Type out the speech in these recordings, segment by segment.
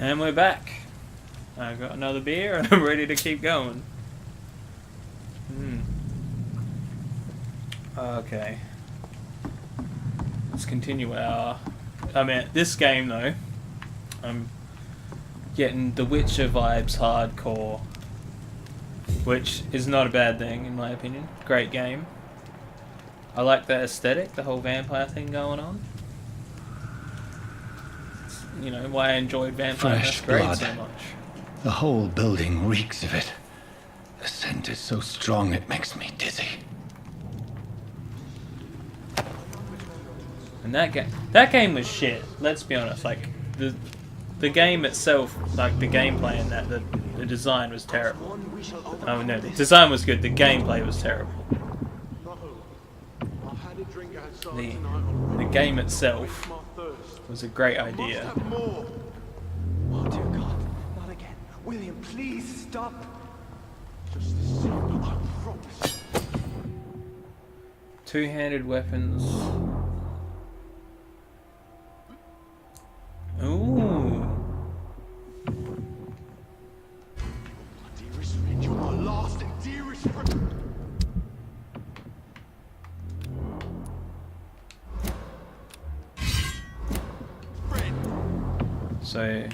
And we're back. I've got another beer and I'm ready to keep going. Okay. Let's continue our... I mean, this game though, I'm getting The Witcher vibes hardcore. Which is not a bad thing in my opinion. Great game. I like the aesthetic, the whole vampire thing going on. You know, why I enjoyed Vampire Masquerade so much. The whole building reeks of it. The scent is so strong it makes me dizzy. And that game was shit. Let's be honest. Like the game itself, like the gameplay and that, the design was terrible. Oh no, the design was good. The gameplay was terrible. The game itself was a great idea. Oh dear God, not again. William, please stop. Just the same, I promise. Two-handed weapons. Ooh. Dearest friend, you're my last and dearest friend. So,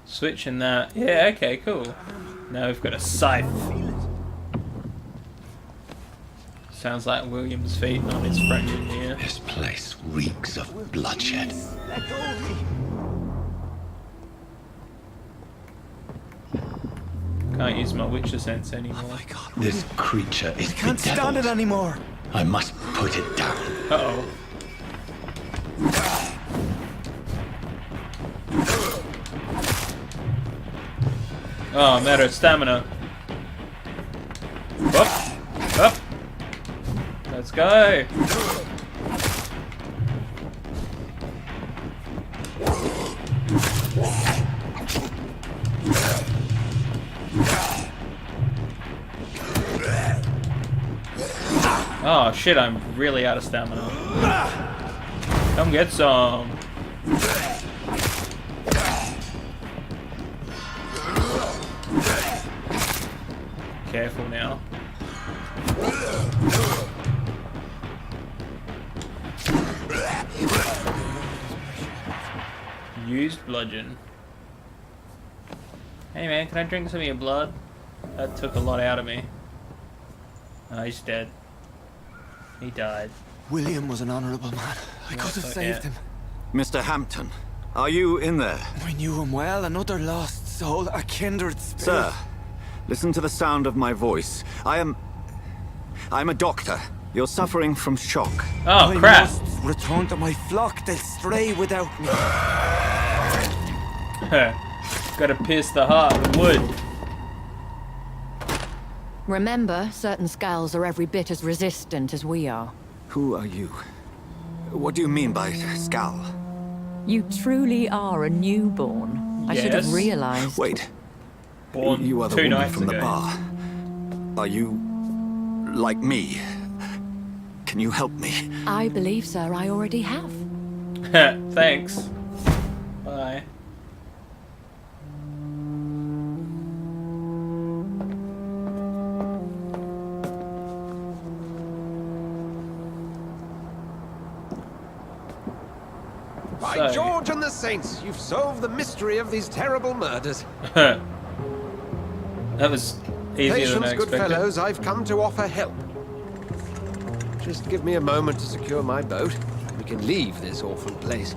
switching that. Yeah, okay, cool. Now we've got a scythe. Sounds like William's feeding on his friend in here. This place reeks of bloodshed. Let go of me. Can't use my Witcher sense anymore. Oh my God, This creature is I can't stand it bedeviled. anymore. I must put it down. Uh-oh. Oh, I'm out of stamina. Up! Up! Let's go! Oh shit, I'm really out of stamina. Come get some. Careful now. Used bludgeon. Hey man, can I drink some of your blood? That took a lot out of me. Oh, he's dead. He died. William was an honorable man. I could have saved him. Mr. Hampton, are you in there? I knew him well, another lost soul, a kindred spirit. Sir, listen to the sound of my voice. I'm a doctor. You're suffering from shock. Oh, I crap. must return to my flock. They'll stray without me. Gotta pierce the heart with wood. Remember, certain skulls are every bit as resistant as we are. Who are you? What do you mean by Skal? You truly are a newborn. I should have Yes. realized. Wait, Born you are the 2 woman nights from the ago. bar. Are you like me? Can you help me? I believe, sir, I already have. Thanks. Bye. By So- George and the Saints, you've solved the mystery of these terrible murders. That was easier than Patience, I good expected. fellows, I've come to offer help. Just give me a moment to secure my boat. We can leave this awful place.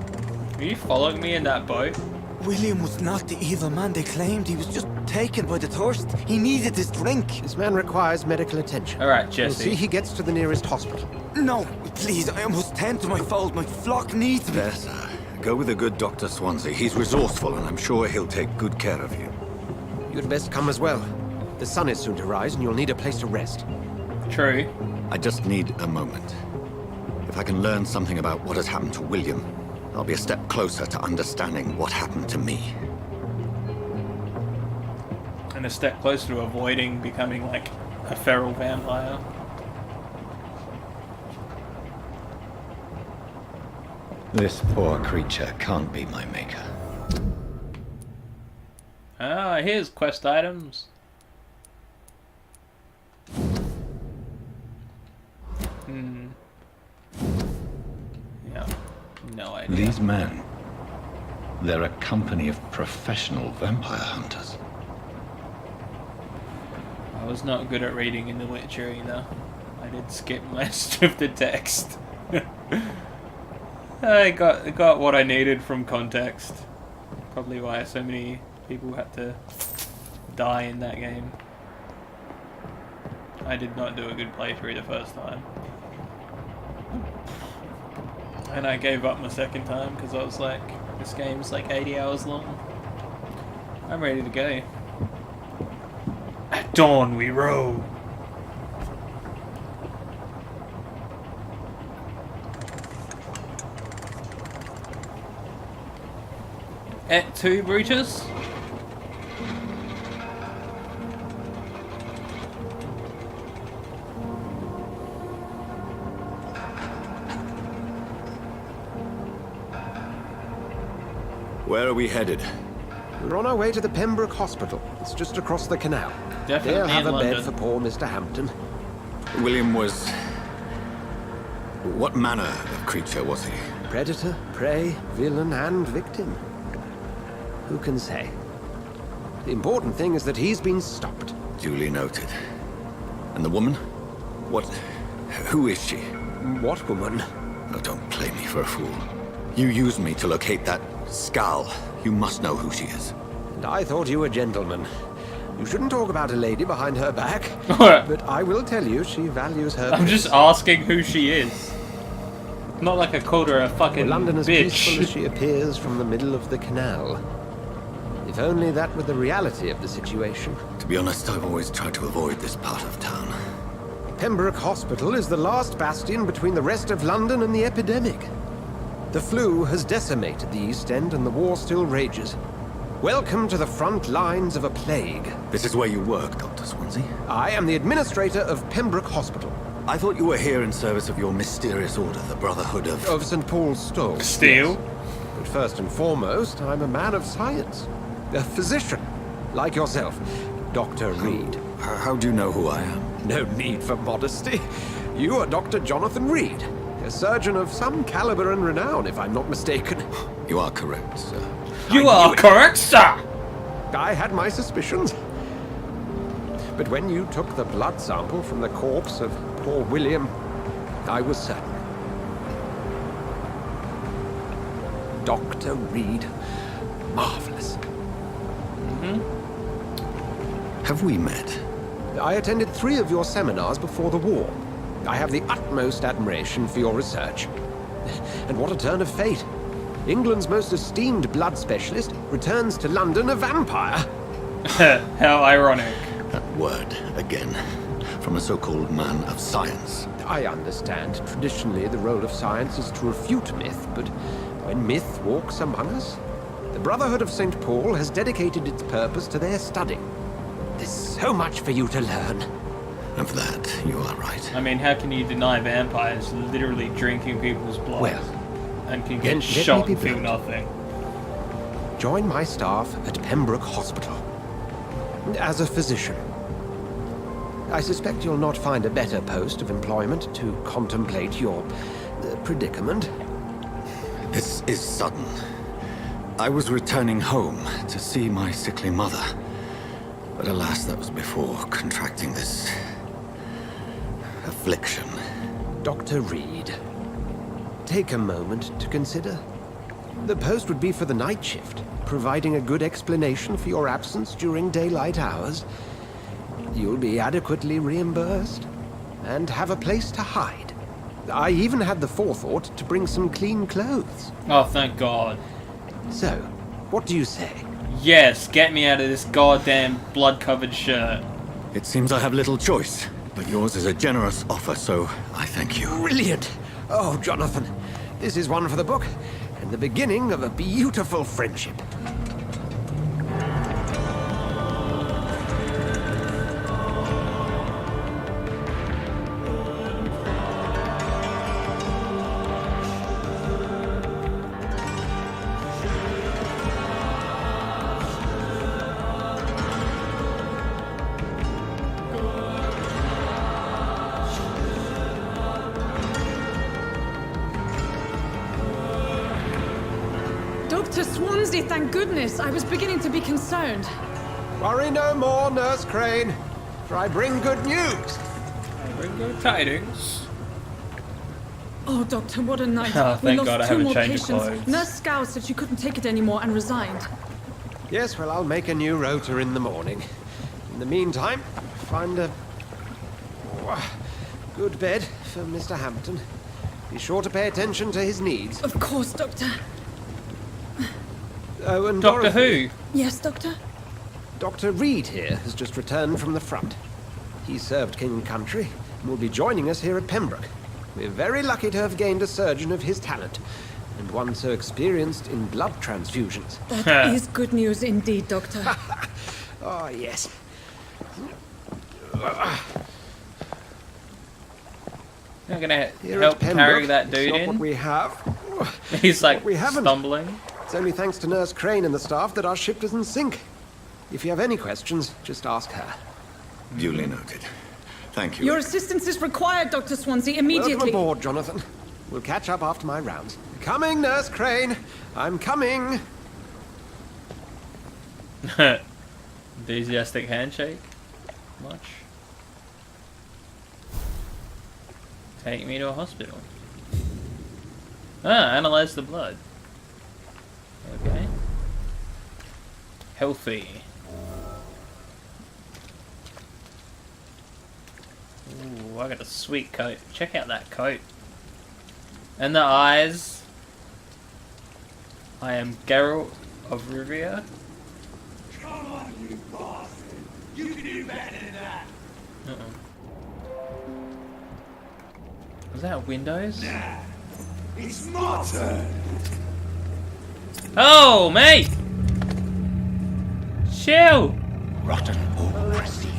Are you following me in that boat? William was not the evil man they claimed. He was just taken by the thirst. He needed this drink. This man requires medical attention. Alright, You'll see Jesse. he gets to the nearest hospital. No, please, I must tend to my fold. My flock needs me. There, sir. Go with the good Dr. Swansea. He's resourceful, and I'm sure he'll take good care of you. You'd best come as well. The sun is soon to rise, and you'll need a place to rest. True. I just need a moment. If I can learn something about what has happened to William, I'll be a step closer to understanding what happened to me. And a step closer to avoiding becoming like a feral vampire. This poor creature can't be my maker. Ah, here's quest items. Yeah, no idea. These men, they're a company of professional vampire hunters. I was not good at reading in The Witcher either. I did skip most of the text. I got what I needed from context. Probably why so many people had to die in that game. I did not do a good playthrough the first time. And I gave up my second time because I was like, this game's like 80 hours long. I'm ready to go. At dawn we row. Et tu, Brutus? Where are we headed? We're on our way to the Pembroke Hospital. It's just across the canal. Definitely They'll have in a bed London. for poor Mr. Hampton. William was... What manner of creature was he? Predator, prey, villain, and victim. Who can say? The important thing is that he's been stopped. Duly noted. And the woman? What... Who is she? What woman? Oh, don't play me for a fool. You used me to locate that skull. You must know who she is. And I thought you a gentleman. You shouldn't talk about a lady behind her back. But I will tell you, she values her... I'm just asking who she is. Not like I called her a fucking London as peaceful bitch. as she appears from the middle of the canal. If only that were the reality of the situation. To be honest, I've always tried to avoid this part of town. Pembroke Hospital is the last bastion between the rest of London and the epidemic. The flu has decimated the East End and the war still rages. Welcome to the front lines of a plague. This is where you work, Dr. Swansea? I am the administrator of Pembroke Hospital. I thought you were here in service of your mysterious order, the Brotherhood of... Of St. Paul's Stole. Steel? Yes. But first and foremost, I'm a man of science. A physician, like yourself, Dr. Reed. How do you know who I am? No need for modesty. You are Dr. Jonathan Reed, a surgeon of some caliber and renown, if I'm not mistaken. You are correct, sir. You are correct, sir! I had my suspicions. But when you took the blood sample from the corpse of poor William, I was certain. Dr. Reed. Marvelous. Have we met? I attended 3 of your seminars before the war. I have the utmost admiration for your research. And what a turn of fate. England's most esteemed blood specialist returns to London a vampire. How ironic. That word, again. From a so-called man of science. I understand. Traditionally, the role of science is to refute myth, but when myth walks among us, the Brotherhood of St. Paul has dedicated its purpose to their study. There's so much for you to learn. And for that, you are right. I mean, how can you deny vampires literally drinking people's blood? Well, and can then get let shot me and be feel blunt. nothing. Join my staff at Pembroke Hospital. As a physician. I suspect you'll not find a better post of employment to contemplate your predicament. This is sudden. I was returning home to see my sickly mother. But alas, that was before contracting this... affliction. Dr. Reed, take a moment to consider. The post would be for the night shift, providing a good explanation for your absence during daylight hours. You'll be adequately reimbursed, and have a place to hide. I even had the forethought to bring some clean clothes. Oh, thank God. So, what do you say? Yes, get me out of this goddamn blood-covered shirt. It seems I have little choice, but yours is a generous offer, so I thank you. Brilliant! Oh, Jonathan, this is one for the book, and the beginning of a beautiful friendship. Dr. Swansea, thank goodness. I was beginning to be concerned. Worry no more, Nurse Crane, for I bring good news. Bring good tidings. Oh, Doctor, what a night. Oh, We thank lost God I 2 have a more change of patients. clothes. Nurse Scow said she couldn't take it anymore and resigned. Yes, well, I'll make a new rota in the morning. In the meantime, find a good bed for Mr. Hampton. Be sure to pay attention to his needs. Of course, Doctor. Oh, and Doctor Dorothy, Who? Yes, Doctor? Dr. Reed here has just returned from the front. He served King and Country and will be joining us here at Pembroke. We're very lucky to have gained a surgeon of his talent, and one so experienced in blood transfusions. That is good news indeed, Doctor. Oh, yes. You're gonna Here help at Pembroke, carry that it's dude not what in? we have. He's like we haven't. stumbling. It's only thanks to Nurse Crane and the staff that our ship doesn't sink. If you have any questions, just ask her. Duly noted. Thank you. Your assistance is required, Dr. Swansea, Welcome immediately. aboard, Jonathan. We'll catch up after my rounds. Coming, Nurse Crane. I'm coming. Enthusiastic handshake. Much. Take me to a hospital. Ah, analyze the blood. Okay. Healthy. Ooh, I got a sweet coat. Check out that coat. And the eyes. I am Geralt of Rivia. Come on, you bastard! You can do better than that! Was that Windows? Nah, it's my turn! Oh, mate! Chill! Rotten autocracy.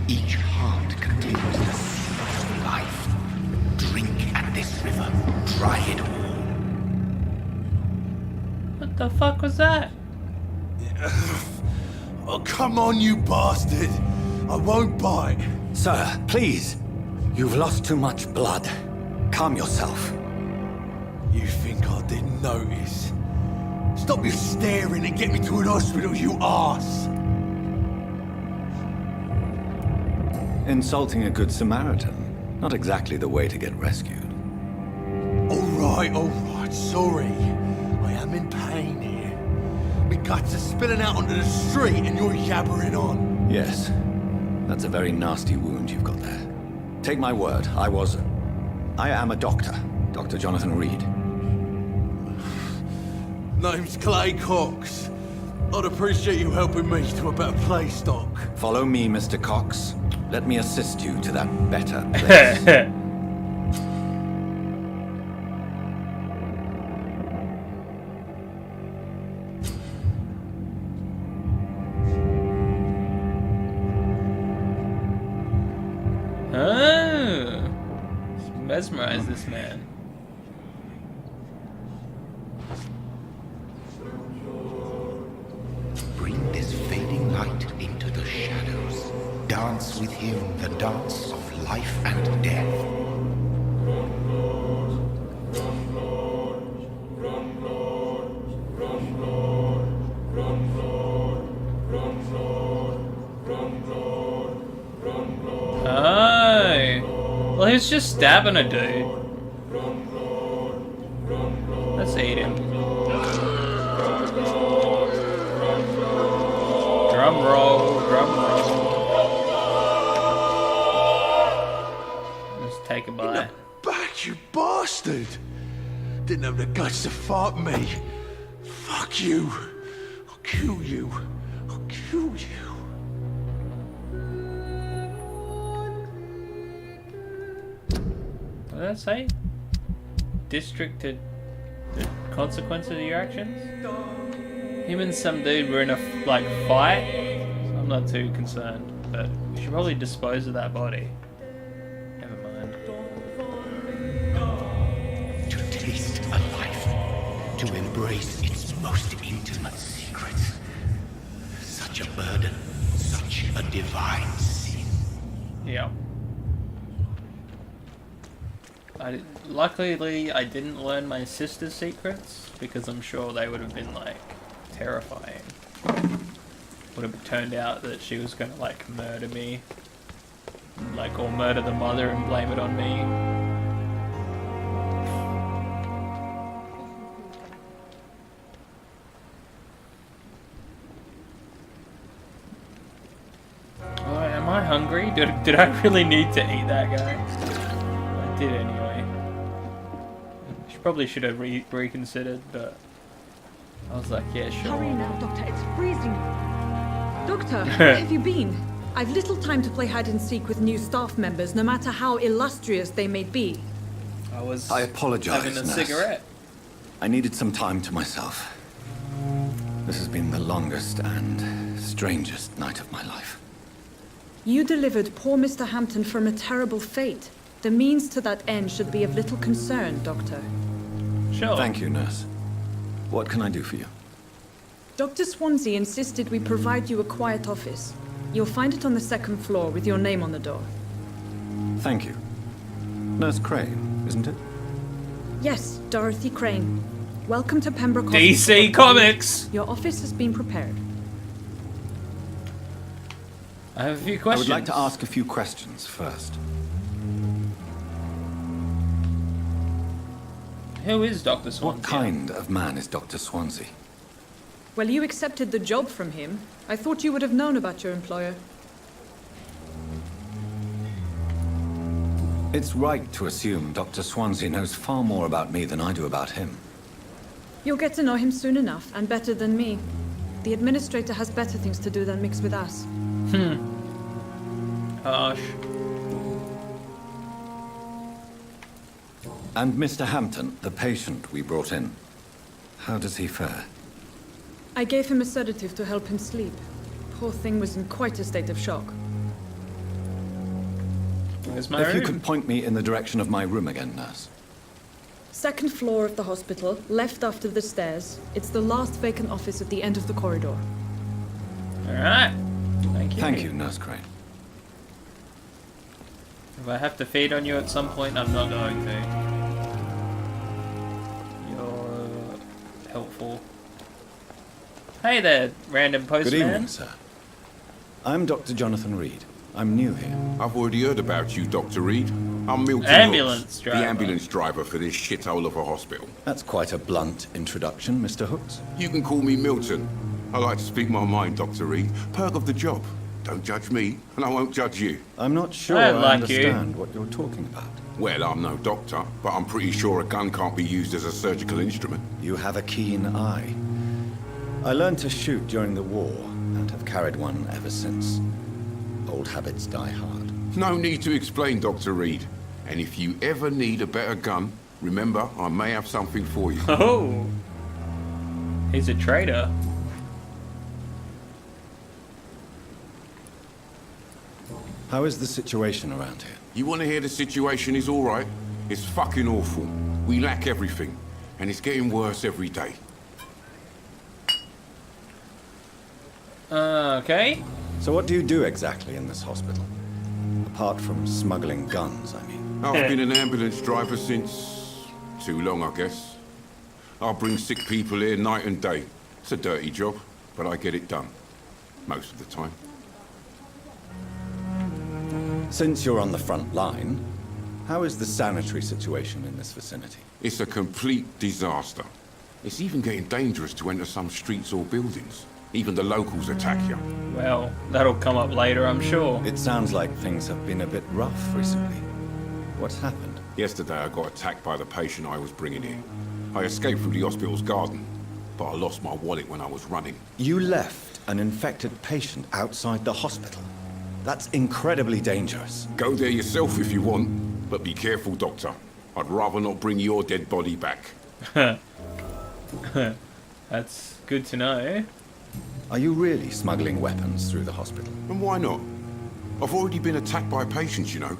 Each heart contains the seed of life. Drink at this river. Try it all. What the fuck was that? Oh, come on, you bastard! I won't bite! Sir, please. You've lost too much blood. Calm yourself. You think I didn't notice? Stop your staring and get me to an hospital, you arse! Insulting a good Samaritan. Not exactly the way to get rescued. Alright, sorry. I am in pain here. My guts are spilling out onto the street and you're yabbering on. Yes. That's a very nasty wound you've got there. Take my word, I am a doctor. Dr. Jonathan Reed. Name's Clay Cox. I'd appreciate you helping me to a better place, Doc. Follow me, Mr. Cox. Let me assist you to that better place. Oh, mesmerize this man. Bring this fading light into the shadows. Dance with him the dance of life and death. Oh, well, he's just stabbing a dude. Let's eat him. Drum roll, drum roll. Let's take a bite. Back, you bastard! Didn't have the guts to fuck me. Fuck you. I'll kill you. I'll kill you. What did that say? Districted the consequences of your actions? Him and some dude were in a fight. So I'm not too concerned, but we should probably dispose of that body. Never mind. To taste a life. To embrace its most intimate secrets. Such a burden. Such a divine sin. Yeah. Luckily, I didn't learn my sister's secrets, because I'm sure they would have been, like, terrifying. Would have turned out that she was gonna, like, murder me. Like, or murder the mother and blame it on me. Oh, am I hungry? Did I really need to eat that guy? I did anyway. Probably should have reconsidered, but I was like, yeah, sure. Hurry now, Doctor. It's freezing. Doctor, where have you been? I've little time to play hide and seek with new staff members, no matter how illustrious they may be. I apologize, having a nurse. cigarette. I needed some time to myself. This has been the longest and strangest night of my life. You delivered poor Mr. Hampton from a terrible fate. The means to that end should be of little concern, Doctor. Sure. Thank you, nurse. What can I do for you? Dr. Swansea insisted we provide you a quiet office. You'll find it on the second floor with your name on the door. Thank you. Nurse Crane, isn't it? Yes, Dorothy Crane. Welcome to Pembroke DC Hospital. Comics! Your office has been prepared. I have a few I questions. would like to ask a few questions first. Who is Dr. Swansea? What kind of man is Dr. Swansea? Well, you accepted the job from him. I thought you would have known about your employer. It's right to assume Dr. Swansea knows far more about me than I do about him. You'll get to know him soon enough, and better than me. The administrator has better things to do than mix with us. Harsh. And Mr. Hampton, the patient we brought in, how does he fare? I gave him a sedative to help him sleep. Poor thing was in quite a state of shock. Where's my If room? you could point me in the direction of my room again, nurse. Second floor of the hospital, left after the stairs. It's the last vacant office at the end of the corridor. Alright. Thank you. Thank you, Nurse Crane. If I have to feed on you at some point, I'm not going to. You're helpful. Hey there, random postman. Good evening, sir. I'm Dr. Jonathan Reed. I'm new here. I've already heard about you, Dr. Reed. I'm Milton Ambulance Hooks, driver. the ambulance driver for this shithole of a hospital. That's quite a blunt introduction, Mr. Hooks. You can call me Milton. I like to speak my mind, Dr. Reed. Perk of the job. Don't judge me, and I won't judge you. I'm not sure I I like you. understand what you're talking about. Well, I'm no doctor, but I'm pretty sure a gun can't be used as a surgical instrument. You have a keen eye. I learned to shoot during the war, and have carried one ever since. Old habits die hard. No need to explain, Dr. Reed. And if you ever need a better gun, remember, I may have something for you. Oh. He's a traitor. How is the situation around here? You want to hear the situation is all right? It's fucking awful. We lack everything, and it's getting worse every day. Okay. So what do you do exactly in this hospital? Apart from smuggling guns, I mean. I've been an ambulance driver since... too long, I guess. I bring sick people here night and day. It's a dirty job, but I get it done. Most of the time. Since you're on the front line, how is the sanitary situation in this vicinity? It's a complete disaster. It's even getting dangerous to enter some streets or buildings. Even the locals attack you. Well, that'll come up later, I'm sure. It sounds like things have been a bit rough recently. What's happened? Yesterday I got attacked by the patient I was bringing in. I escaped through the hospital's garden, but I lost my wallet when I was running. You left an infected patient outside the hospital. That's incredibly dangerous. Go there yourself if you want, but be careful, Doctor. I'd rather not bring your dead body back. That's good to know. Are you really smuggling weapons through the hospital? And why not? I've already been attacked by patients, you know.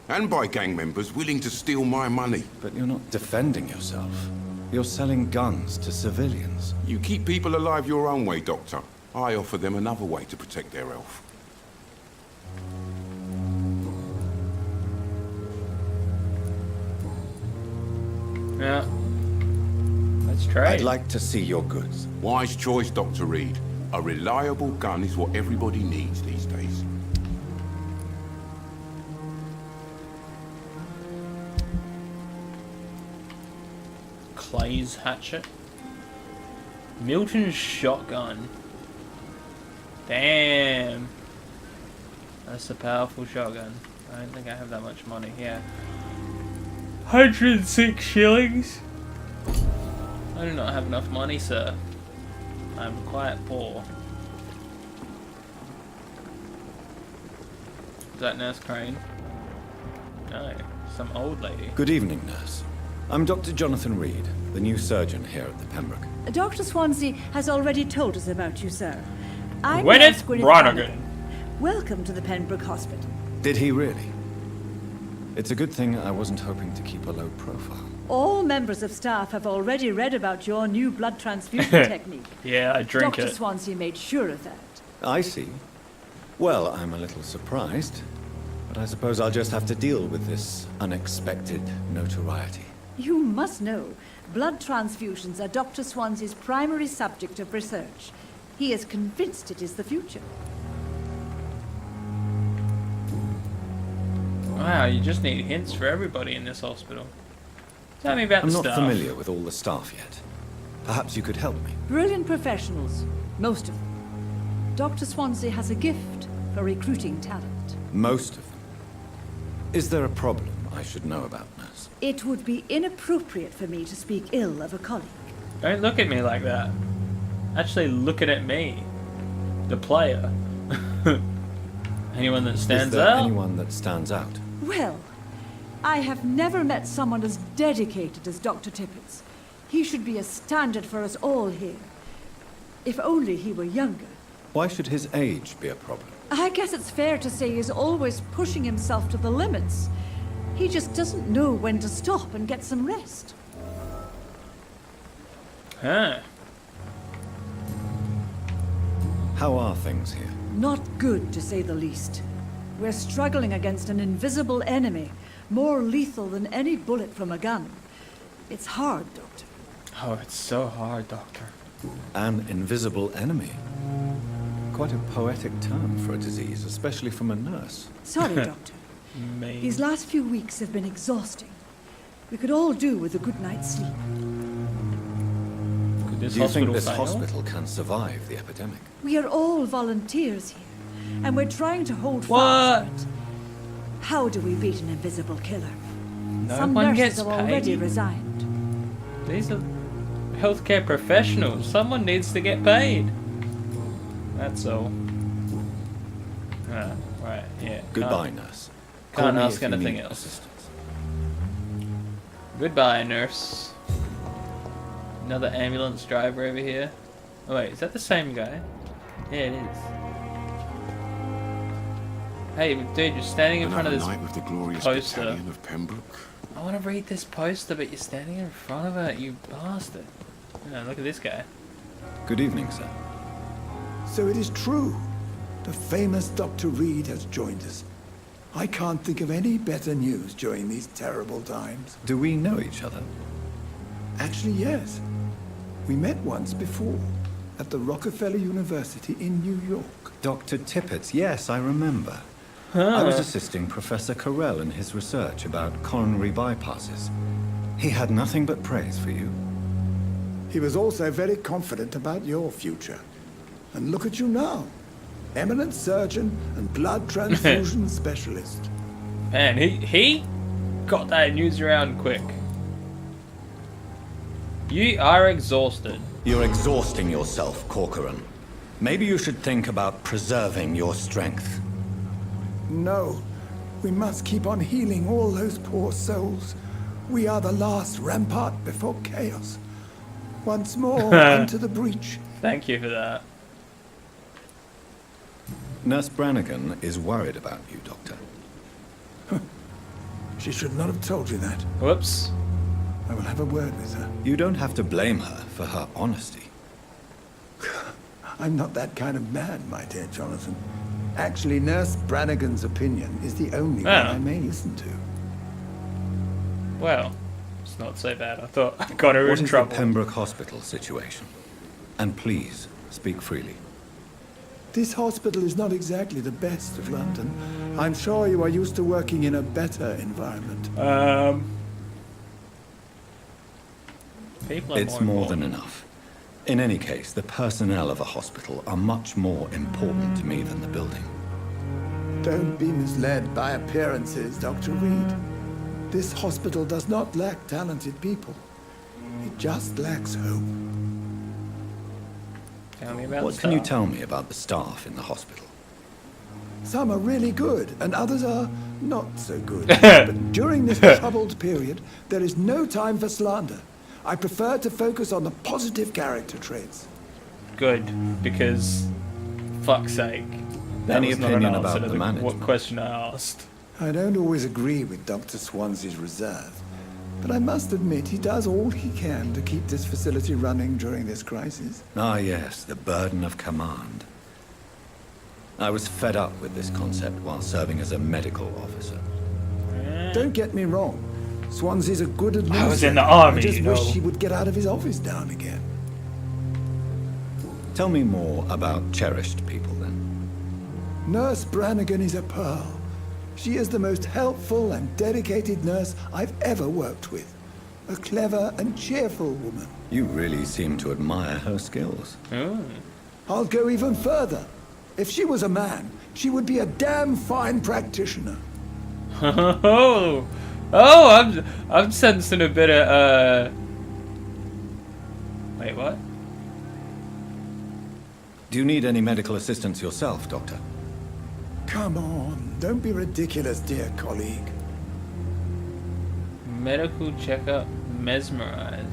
And by gang members willing to steal my money. But you're not defending yourself. You're selling guns to civilians. You keep people alive your own way, Doctor. I offer them another way to protect their health. Yeah. Let's trade. I'd like to see your goods. Wise choice, Dr. Reed. A reliable gun is what everybody needs these days. Clay's hatchet. Milton's shotgun. Damn. That's a powerful shotgun. I don't think I have that much money. Yeah. 106 shillings. I do not have enough money, sir. I'm quite poor. Is that Nurse Crane? No, some old lady. Good evening, nurse. I'm Dr. Jonathan Reed, the new surgeon here at the Pembroke. Dr. Swansea has already told us about you, sir. I'm Gwyneth Gwyneth Bronigan. Welcome to the Pembroke Hospital. Did he really? It's a good thing I wasn't hoping to keep a low profile. All members of staff have already read about your new blood transfusion technique. Yeah, I drink Dr. it. Swansea made sure of that. I see. Well, I'm a little surprised, but I suppose I'll just have to deal with this unexpected notoriety. You must know, blood transfusions are Dr. Swansea's primary subject of research. He is convinced it is the future. Wow, you just need hints for everybody in this hospital. Tell me about I'm the not staff. familiar with all the staff yet. Perhaps you could help me. Brilliant professionals, most of them. Dr. Swansea has a gift for recruiting talent. Most of them. Is there a problem I should know about, nurse? It would be inappropriate for me to speak ill of a colleague. Don't look at me like that. Actually, looking at me, the player. Anyone that stands Is there out? anyone that stands out? Well, I have never met someone as dedicated as Dr. Tippett's. He should be a standard for us all here. If only he were younger. Why should his age be a problem? I guess it's fair to say he's always pushing himself to the limits. He just doesn't know when to stop and get some rest. Huh. How are things here? Not good, to say the least. We're struggling against an invisible enemy, more lethal than any bullet from a gun. It's hard, Doctor. Oh, it's so hard, Doctor. An invisible enemy. Quite a poetic term for a disease, especially from a nurse. Sorry, Doctor. Me. These last few weeks have been exhausting. We could all do with a good night's sleep. Could this Do you think hospital this fail? hospital can survive the epidemic? We are all volunteers here, and we're trying to hold What? fast. But how do we beat an invisible killer? No Some one nurses gets have already paid. resigned. These are healthcare professionals. Someone needs to get paid. That's all. Ah, right, yeah. Goodbye, nurse. Can't Call me ask if you anything need else. assistance. Goodbye, nurse. Another ambulance driver over here. Oh wait, is that the same guy? Yeah, it is. Hey, dude, you're standing in front of Another this night with the glorious poster. battalion of Pembroke. I want to read this poster, but you're standing in front of it, you bastard. Oh, look at this guy. Good evening, sir. So it is true. The famous Dr. Reed has joined us. I can't think of any better news during these terrible times. Do we know each other? Actually, yes. We met once before, at the Rockefeller University in New York. Dr. Tippett, yes, I remember. I was assisting Professor Carell in his research about coronary bypasses. He had nothing but praise for you. He was also very confident about your future. And look at you now. Eminent surgeon and blood transfusion specialist. Man, he got that news around quick. You are exhausted. You're exhausting yourself, Corcoran. Maybe you should think about preserving your strength. No, we must keep on healing all those poor souls. We are the last rampart before chaos. Once more, into the breach. Thank you for that. Nurse Brannigan is worried about you, Doctor. She should not have told you that. Whoops. I will have a word with her. You don't have to blame her for her honesty. I'm not that kind of man, my dear Jonathan. Actually, Nurse Brannigan's opinion is the only one I may listen to. Well, it's It's not so bad. I thought I got her What in is trouble. the Pembroke Hospital situation? And please, speak freely. This hospital is not exactly the best of London. I'm sure you are used to working in a better environment. People are It's more than enough. In any case, the personnel of a hospital are much more important to me than the building. Don't be misled by appearances, Dr. Reed. This hospital does not lack talented people. It just lacks hope. Tell me about What can you tell me about the staff in the hospital? Some are really good, and others are not so good. But during this troubled period, there is no time for slander. I prefer to focus on the positive character traits. Good, because fuck's sake. That Any was not an opinion answer about to the management? what question I asked. I don't always agree with Dr. Swansea's reserve, but I must admit he does all he can to keep this facility running during this crisis. Ah yes, the burden of command. I was fed up with this concept while serving as a medical officer. Don't get me wrong. Swansea's a good administrator. I was in the army, I just you wish know. he would get out of his office now and again. Tell me more about cherished people, then. Nurse Brannigan is a pearl. She is the most helpful and dedicated nurse I've ever worked with. A clever and cheerful woman. You really seem to admire her skills. Oh. I'll go even further. If she was a man, she would be a damn fine practitioner. I'm sensing a bit of Wait, what? Do you need any medical assistance yourself, Doctor? Come on, don't be ridiculous, dear colleague. Medical checkup, mesmerize.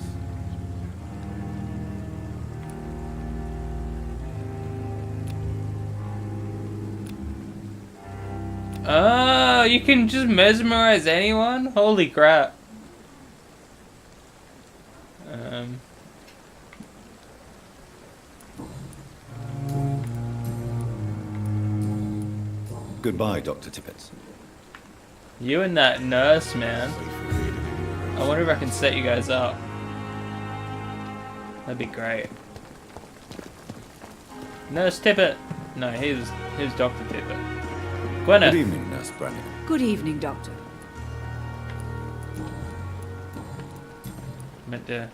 Oh, you can just mesmerize anyone? Holy crap. Goodbye, Dr. Tippett. You and that nurse, man. I wonder if I can set you guys up. That'd be great. Nurse Tippett. No, here's Dr. Tippett. Gwyneth. Good evening, Nurse Brannigan. Good evening, Doctor. Meant to...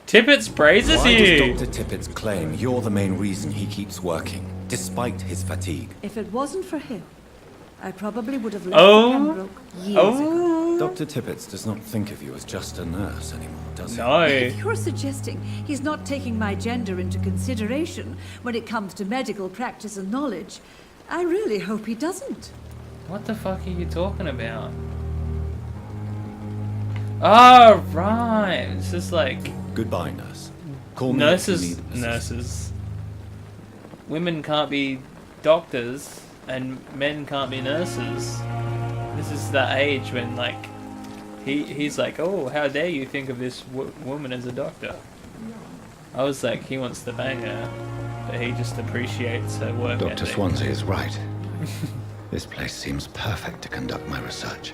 Tippett's praises Why you! does Dr. Tippett claim you're the main reason he keeps working, despite his fatigue? If it wasn't for him, I probably would have left the Pembroke years ago. Dr. Tippett does not think of you as just a nurse anymore, does he? No. If you're suggesting he's not taking my gender into consideration when it comes to medical practice and knowledge, I really hope he doesn't. What the fuck are you talking about? Oh, right. It's just like... Goodbye, nurse. Call me if you Nurses... need assistance. Nurses. Women can't be doctors, and men can't be nurses. This is that age when, like... He's like, oh, how dare you think of this woman as a doctor? I was like, he wants to bang her, but he just appreciates her work Dr. ethic. Swansea is right. This place seems perfect to conduct my research.